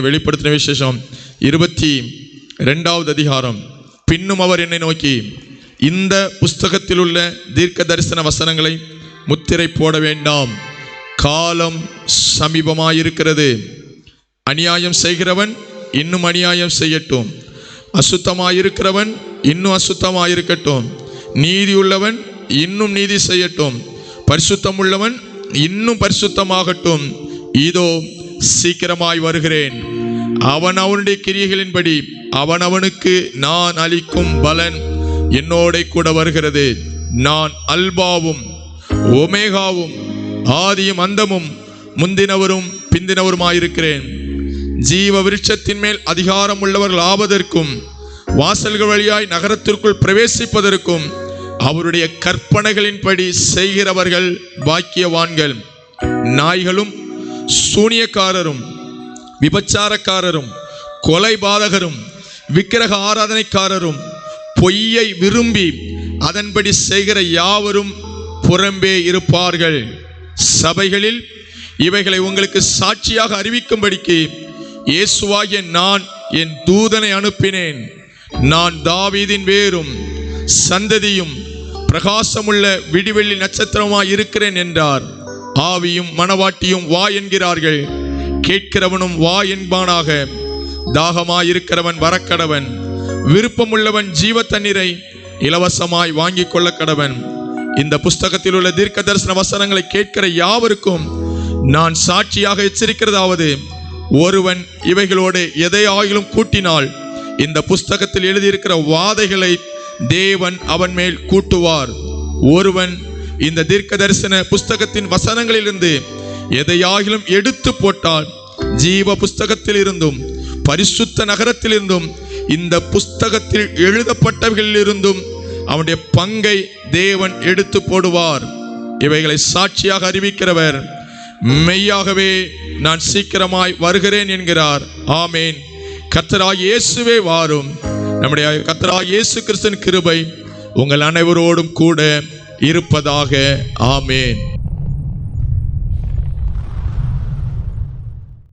வெளிப்படுத்தின விசேஷம் 22வது அதிகாரம். பின்னும் அவர் என்னை நோக்கி, இந்த புஸ்தகத்தில் உள்ள தீர்க்க தரிசன வசனங்களை முத்திரை போட வேண்டாம், காலம் சமீபமாயிருக்கிறது. அநியாயம் செய்கிறவன் இன்னும் அநியாயம் செய்யட்டும், அசுத்தமாயிருக்கிறவன் இன்னும் அசுத்தமாயிருக்கட்டும், நீதியுள்ளவன் இன்னும் நீதி செய்யட்டும், பரிசுத்தம் உள்ளவன் இன்னும் பரிசுத்தமாகட்டும். இதோ சீக்கிரமாய் வருகிறேன். அவன் அவனுடைய கிரியைகளின்படி அவனவனுக்கு நான் அளிக்கும் பலன் என்னோட கூட வருகிறது. நான் அல்பாவும் ஒமேகாவும் ஆதியும் அந்தமும் முந்தினவரும் பிந்தினவருமாயிருக்கிறேன். ஜீவ விருட்சத்தின் மேல் அதிகாரம் உள்ளவர்கள் ஆவதற்கும் வாசல்கள் வழியாய் நகரத்திற்குள் பிரவேசிப்பதற்கும் அவருடைய கற்பனைகளின்படி செய்கிறவர்கள் பாக்கியவான்கள். நாய்களும் சூனியக்காரரும் விபச்சாரக்காரரும் கொலைபாதகரும் விக்கிரக ஆராதனைக்காரரும் பொய்யை விரும்பி அதன்படி செய்கிற யாவரும் புறம்பே இருப்பார்கள். சபைகளில் இவைகளை உங்களுக்கு சாட்சியாக அறிவிக்கும்படிக்கு இயேசுவாகிய நான் என் தூதனை அனுப்பினேன். நான் தாவீதின் வேரும் சந்ததியும் பிரகாசமுள்ள விடிவெள்ளி நட்சத்திரமாய் இருக்கிறேன் என்றார். ஆவியும் மணவாட்டியும் வா என்கிறார்கள், கேட்கிறவனும் வா என்பானாக. தாகமாயிருக்கிறவன் வரக்கடவன், விருப்பமுள்ளவன் ஜீவ தண்ணீரை இலவசமாய் வாங்கி கொள்ள கடவன். இந்த புஸ்தகத்தில் உள்ள தீர்க்க தரிசன வசனங்களை கேட்கிற யாவருக்கும் நான் சாட்சியாக எச்சரிக்கிறதாவது, ஒருவன் இவைகளோடு எதையாகிலும் கூட்டினால் இந்த புஸ்தகத்தில் எழுதியிருக்கிற வாதைகளை தேவன் அவன் மேல் கூட்டுவார். ஒருவன் இந்த தீர்க்க தரிசன புஸ்தகத்தின் வசனங்களிலிருந்து எதையாகிலும் எடுத்து போட்டால் ஜீவ புஸ்தகத்தில் இருந்தும் பரிசுத்த நகரத்தில் இருந்தும் இந்த புஸ்தகத்தில் எழுதப்பட்டவர்களில் இருந்தும் அவனுடைய பங்கை தேவன் எடுத்து போடுவார். இவைகளை சாட்சியாக அறிவிக்கிறவர் மெய்யாகவே நான் சீக்கிரமாய் வருகிறேன் என்கிறார். ஆமேன். கர்த்தராகிய இயேசுவே வாரும். நம்முடைய கர்த்தராகிய இயேசு கிறிஸ்துவின் கிருபை உங்கள் அனைவரோடும் கூட இருப்பதாக. ஆமேன்.